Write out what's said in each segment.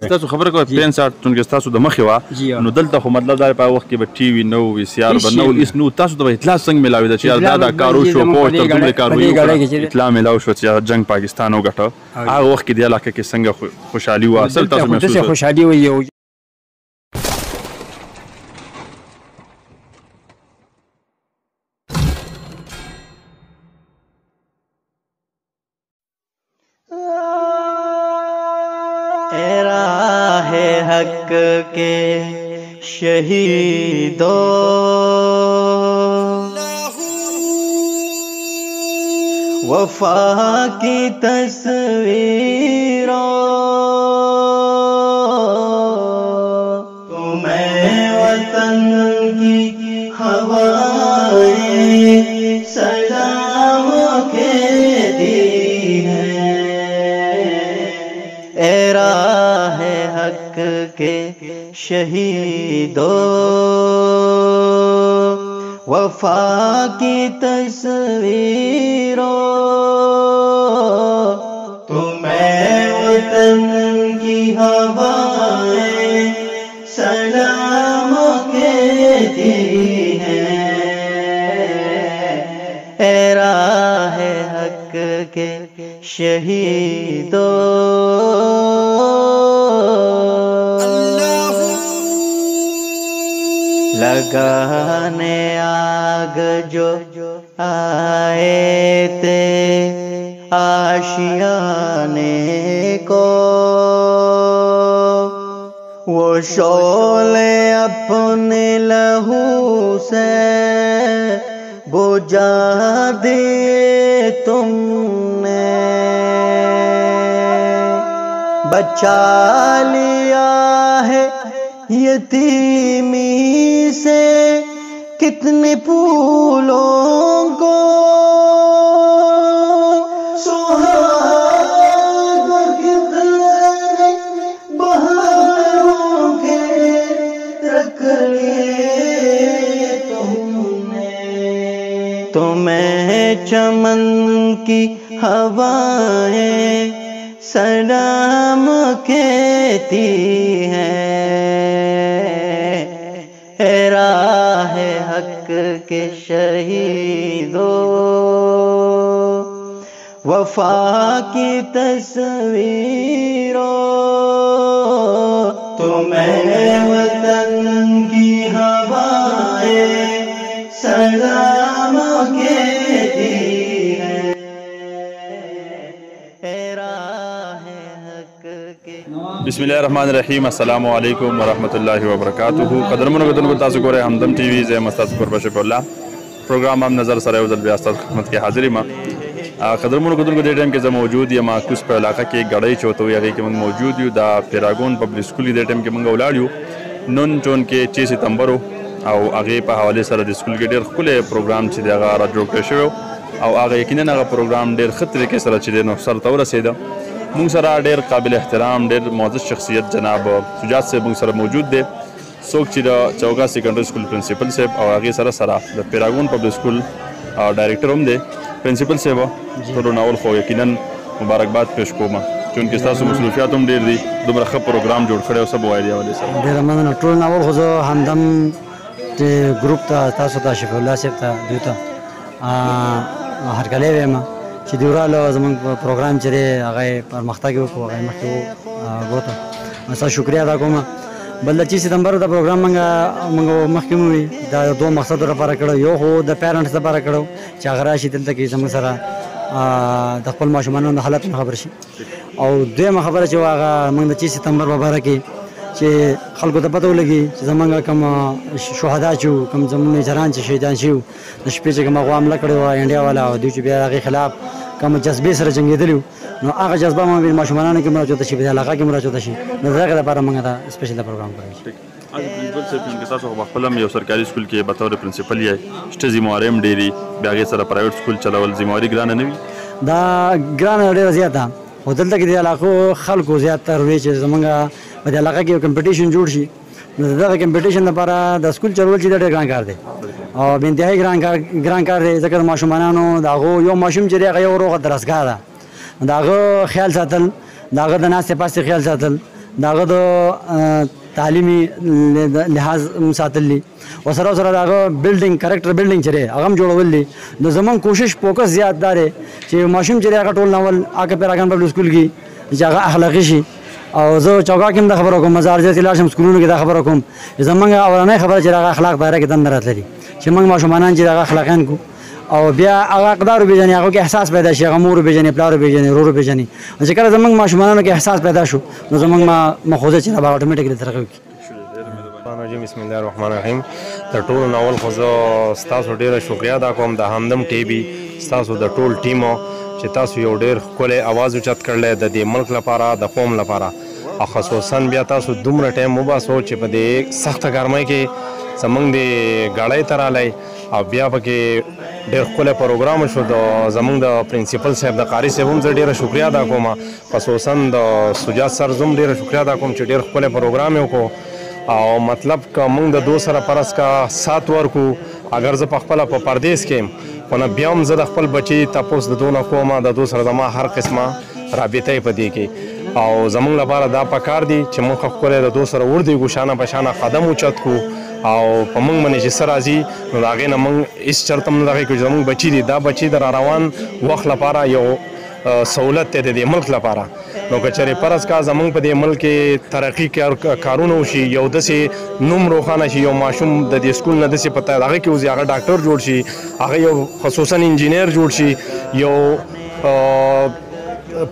تاسو خبره کوئ 65 چونکه تاسو د مخې وه نو دلته خو مطلب دا په وخت کې به ټي وي نه و وي سي ار به نه و هېڅ نه و تاسو ته به اطلاع څنګه میلاوي ده چې یار دا کار وشو پوه تر دومره کار وکړه اطلاع میلاو شوه چې جنګ پاکستان وګټه هغه وخت کې دې علاقه کې څنګه خوشحالي وه اصل تاسو محسوس خوشحالي وه یو हक के शहीदों वफा की तस्वीरों तुम्हें वतन की हवाएं सलाम कहती हैं ए राहे हक के शहीदों वफा की तस्वीरों तुम्हें वतन की हवाएं सलाम कहती हैं ए राहे हक के शहीदों लगाने आग जो आए थे आशियाने को वो शोले अपने लहू से बुझा दिए तुमने बचा लिया है यतीमी से कितने फूलों को सुहाग कितने बहारों के रख लिए तुमने तुम्हें चमन की हवाएं सलाम कहती हैं राहे हक के शहीदों वफा की तस्वीरों तुम्हें वतन की हवाएं सलाम कहती हैं राहे हक के बिस्मिल्लाहिर्रहमानिर्रहीम अस्सलामु अलैकुम वरहमतुल्लाहि वबरकातुहू قدرمنو کتونکو تاسو ګورئ همدم ټي وي زه مستاسو قربا شفیع الله پروګرام هم نظر سره یو ځل بیا ستاسو خدمت کې حاضر یم قدرمنو کتونکو دې ټایم کې زه موجود یم کوس په علاقه کې ګړۍ چې ورته وایي هغې کې موږ موجود یو د پیراګون پبلک سکول دې ټایم کې موږ ولاړ یو نن چون کې 6 سپتمبر او هغې په حوالې سره د سکول کې ډېر ښکلی پروګرام چې دی هغه را جوړ کړی شوی او هغه یقینا هغه پروګرام ډېر ښه طریقې سره چې دی نو سرته ورسېده مونږ سره ډېر قابل احترام ډېر معزز شخصیت جناب شجاعت صاحب مونږ سره موجود دی څوک چې د چوکا سیکنډري سکول پرنسپل صاحب او هغې سره د پیراګون پبلک سکول ډایرکټر هم دی پرنسپل صاحب ټولو ناول خو یقینا مبارکباد پیش کوم چونکې ستاسو مصروفیات هم ډېر دي دومره ښه پروګرام جوړ کړی او څه به وایي دې حوالې سره ډېره مننه ټول ناول خو زه همدم ګروپ ته تاسو ته شفیع الله صاحب ته دوی ته هرکلی وایم چې دوی راغلو زموږ پروګرام چې دی هغه یې پرمختګ وکړو هغه یې مخکې وبوته ستا شکریه ادا کوم بل د 6 سپتمبر دا پروګرام موږ مخکې مو وي دا دوه مقصدو لپاره کړو یو خو د پیرنټس لپاره کړو چې هغه راشي دلته کې زموږ سره د خپل ماشومانو د حالت خبر شي او دویمه خبره چې هغه موږ د 6 سپتمبر په باره کې چې خلکو ته پته ولګي چې زموږ کوم شهدا چې کوم زموږ میجران چې شهیدان شوي د شپې چې کومه غوا حمله کړې وه انډیا والا او دوی چې بیا هغې خلاف کوم جذبې سره جنګېدلي نو هغه جذبه مو ماشومانو کې مراجعه شي په علاقه کې مراجعه شي نو دغه لپاره موږ دا سپیشل پروګرام کوو پرنسپل صاحب چې تاسو په خپل یو سرکاري سکول کې به تور پرنسپل یې شته ذمہواري هم ډېري بیا هغې سره پرایویټ سکول چلول ذمہواري ګرانه نه وي دا ګرانه ډېره زیاته خو دلته کې د علاقو خلکو زیاتره وی چې زموږ په دې علاقه کې یو کمپټیشن جوړ شي نو دغه کمپټیشن لپاره د سکول چلول چې ډېر ګران کار دی او بې انتهایي ګران کار دی ځکه د ماشومانو د هغو یو ماشوم چې دی هغه یو روغه درسګاه ده د هغه خیال ساتل د هغه د ناستې پاستې خیال ساتل د هغه د تعلیمي لحاظ ساتلی او سره سره د هغه بلډینګ کریکټر بلډینګ چې دی هغه هم جوړول دي نو زمونږ کوشش فوکس زیات دا دی چې ماشوم چې دی هغه ټول ناول هغه پیراګان پبلک سکول کې چې هغه اخلاقي شي او زه چوکا کې هم دا خبره کوم مزارجه کې لاړ شم سکولونو کې دا خبره کوم زمونږ اولنۍ خبره چې هغه اخلاق دایره کې دننه راتللي چې موږ ماشومانان چې هغه اخلاقیان کو او بیا هغه اقدار وپېژني هغه کې احساس پیدا شي هغه مور وپېژني پلار وپېژني ورور وپېژني چې کله زمونږ ماشومانانو کې احساس پیدا شو نو زمونږ مخوزه چې هغه اټومیټیکلی ترقي وکړي. بسم الله الرحمن الرحیم. د ټولو ناول خو زه ستاسو ډېره شکریا ادا کوم د همدم ټي وي ستاسو د ټول ټیمو چې تاسو یو ډېر ښکلی اواز اوچت کړلی د دې ملک لپاره د قوم لپاره او خصوصا بیا تاسو دومره ټایم وباسو چې په دې سخته ګرمۍ کې زمونږ د ګاډۍ ته رالی او بیا پکې ډېر ښکلی پروګرام شو د زمونږ د پرنسپل صاحب د قاري صاحب هم زه ډېره شکریا ادا کوم خصوصا د سجاد سر زه هم ډېره شکریا ادا کوم چې ډېر ښکلی پروګرام یې وکړو او مطلب که موږ د دو سره پرس کا سات ورکو اگر زه پخپله په پردیس کې یم خو نه بیا هم زه د خپل بچي تپوس د دو نه کومه د دو سره زما هر قسمه رابطه یې په دې کې او زمونږ لپاره دا پکار دي چې موږ ښکلی د دو سره وردیږو شانه په شانه قدم اوچت کړو او په موږ باندې چې څه راځي نو د هغې نه موږ هېڅ چرته هم نه دغې کړو چې زموږ بچي دي دا بچي د راروان وخت لپاره یو سہولت دی د دې ملک لپاره نو که چېرې فرض کا زمونږ په دې ملک کې ترقي کارونه وشي یو داسې نوم روښانه شي یو ماشوم د دې سکول نه داسې په هغه کې وځي هغه ډاکټر جوړ شي هغه یو خصوصا انجینیر جوړ شي یو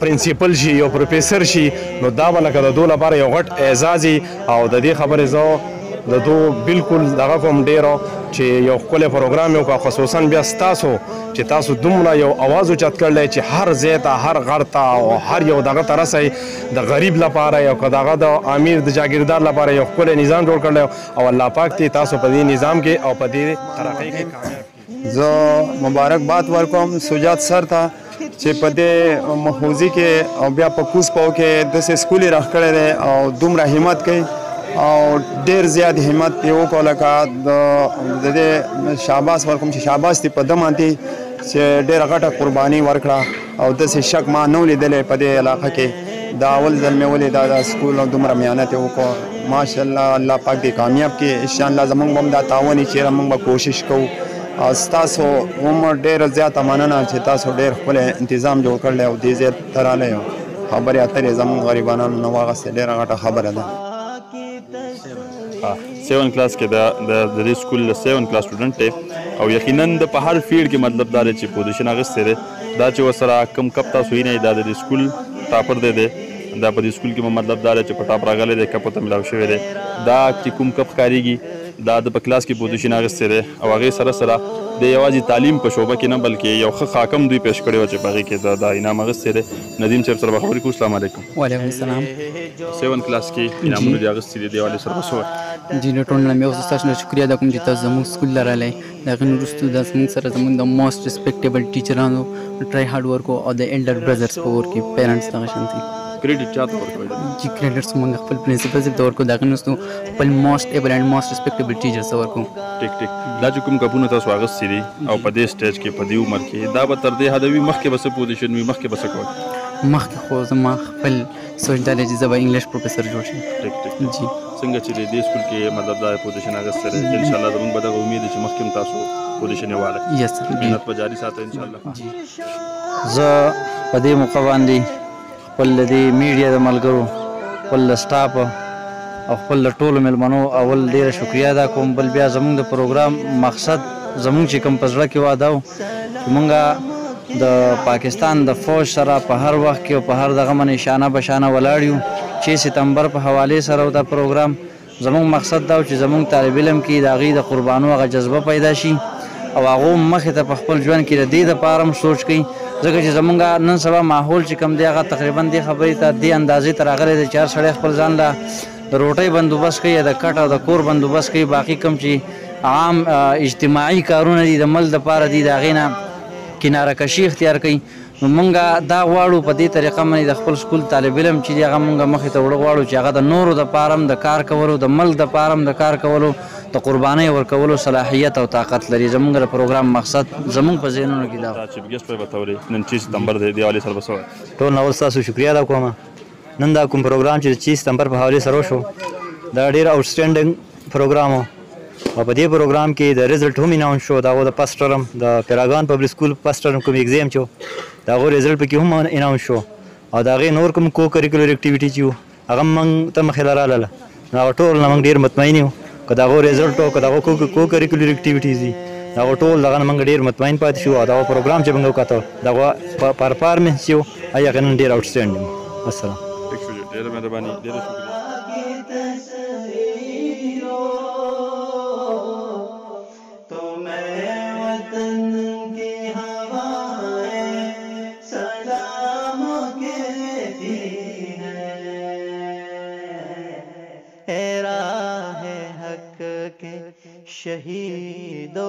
پرنسپل شي یو پروفیسر شي نو دا به لکه د دو لپاره یو غټ اعزاز او د دې خبرې زه د دو بالکل دغه کوم ډېرو چې یو ښکلی پروګرام یې وکړه خصوصا بیا ستاسو چې تاسو دومره یو اواز اوچت کړلی چې هر ځای ته هر غر ته او هر یو دغه ته رسئ د غریب لپاره یو که دغه د امیر د جاګیردار لپاره یو ښکلی نظام جوړ کړلی او الله پاک دې تاسو په دې نظام کې او په دې ترقۍ کې کامیاب زه مبارکباد ورکوم سجاد سر ته چې په دې محوزي کې او بیا په کوز پاو کې داسې سکول یې راښ کړی دی او دومره همت کوي او ډېر زیات همت یې وکړو لکه د دې شاباس ورکوم چې شاباس دې په ده باندې چې ډېره غټه قرباني ورکړه او داسې شک ما نه و لیدلی په دې علاقه کې دا اول ځل مې ولید دا سکول او دومره محنت یې وکړو ماشاءالله الله پاک دې کامیاب کړي انشاءالله زموږ به هم دا تعاون وي چېرې موږ به کوشش کوو او ستاسو هم ډېره زیاته مننه چې تاسو ډېر ښکلی انتظام جوړ کړلی او دې ځای ته رالی یو خبرې اترې زموږ غریبانانو نه واغستې ډېره غټه خبره ده 7 کلاس کې د دې سکول 7 کلاس سټوډنټ دی او یقینا د په هر فیلډ کې مطلب دا دی چې پوزیشن اخیستی دی دا چې ورسره کم کپ تاسو یې نه دا د دې سکول ټاپر دی دا په دې سکول کې مطلب دا دی چې په ټاپ راغلی دی کپ ورته میلاو شوی دی دا چې کوم کپ ښکارېږي دا د په کلاس کې پوزیشن اخیستی دی او هغې سره سره د یوازې تعلیم په شعبه کې نه بلکې یو ښه خاکم دوی پیش کړی و چې په هغې کې دا انعام اخیستی دی ندیم صاحب سره به خبرې کوو السلام علیکم وعلیکم السلام 7 کلاس کې انعامونه دې اخیستي دي دې حوالې سره به څه وایي جی له ټول نه مې اوس تاسو نه شکریا ادا کوم چې تاسو زموږ سکول ته راغلی د هغې نه وروستو دا زموږ سره زموږ د موسټ ریسپیکټیبل ټیچرانو ټرای هارډ ورک او د ایلډر برادرز په ور کې پیرنټس دغه شانتي کریډټ چاته ورکوئ جی کریډټس موږ خپل پرنسپل صاحب ته ورکو د هغې نه وروستو خپل موسټ ایبل اینډ موسټ ریسپیکټیبل ټیچرز ته ورکو ټیک دا چې کوم کپونه تاسو اخیستي دي او په دې سټیج کې په دې عمر کې دا به تر دې حده وي مخکې به څه پوزیشن وي مخکې به څه کوئ مخکې خو زما خپل سوچ دا دی چې زه به انګلیش پروفیسر جوړ شم ټیک جی څنګه چې د دې سکول کې مطلب دا پوزیشن اخیستی دی انشاءالله زموږ به دغه امید دی چې مخکې هم تاسو پوزیشن یې والی یس محنت به جاري ساتئ انشاءالله زه په دې موقع باندې خپل د دې میډیا د ملګرو خپل د سټاف او خپل د ټولو مېلمنو اول ډېره شکریا ادا کوم بل بیا زموږ د پروګرام مقصد زموږ چې کوم په زړه کې واده و چې مونږ د پاکستان د فوج سره په هر وخت کې او په هر دغه باندې شانه به شانه ولاړ یو 6 ستمبر په حوالې سره دا پروګرام زموږ مقصد دا و چې زموږ طالب علم کې د هغې د قربانو هغه جذبه پیدا شي او هغه مخې ته په خپل ژوند کې د دې دپاره هم سوچ کوي ځکه چې زمونږ نن سبا ماحول چې کوم دی هغه تقریبا دې خبرې ته دې اندازې ته راغلی دی چې هر سړی خپل ځان له د روټۍ بندوبست کوي یا د کټ او د کور بندوبست کوي باقي کوم چې عام اجتماعي کارونه دي د ملک دپاره دي د هغې نه کناره کشي اختیار کوي نو مونږ دا غواړو په دې طریقه باندې د خپل سکول طالب علم چې دی هغه مونږ مخې ته وړه غواړو چې هغه د نورو دپاره هم د کار کولو د ملک دپاره هم د کار کولو د قربانۍ ورکولو صلاحیت او طاقت لري زموږ د پروګرام مقصد زموږ په ذهنونو کې دا چیف ګیسټ به ورته ورې نن 6 ستمبر دی دې حوالې سره به څه وایي ټول ناول ستاسو شکریا ادا کوم نن دا کوم پروګرام چې 30 سپتمبر په حواله سره شو دا ډیر آوټسټینډینګ پروګرام او په دې پروګرام کې د ریزلټ هم اناونس شو دا د فرست ټرم د پیراګان پبلک سکول فرست ټرم کوم ایگزام چو دا غو ریزلټ پکې هم اناونس شو او دا غي نور کوم کو کریکولر اکټیویټی چې هغه موږ ته مخې لاله دا ټول موږ ډیر مطمئن یو کدا غو ریزلټ او کدا غو کو کریکولر اکټیویټیز دي دا ټول دغه موږ ډیر مطمئن پاتې شو دا پروګرام چې موږ وکړو دا پرفارمنس یو هغه نن ډیر آوټسټینډینګ السلام ډیره مهرباني ډیره شکریہ शहीदों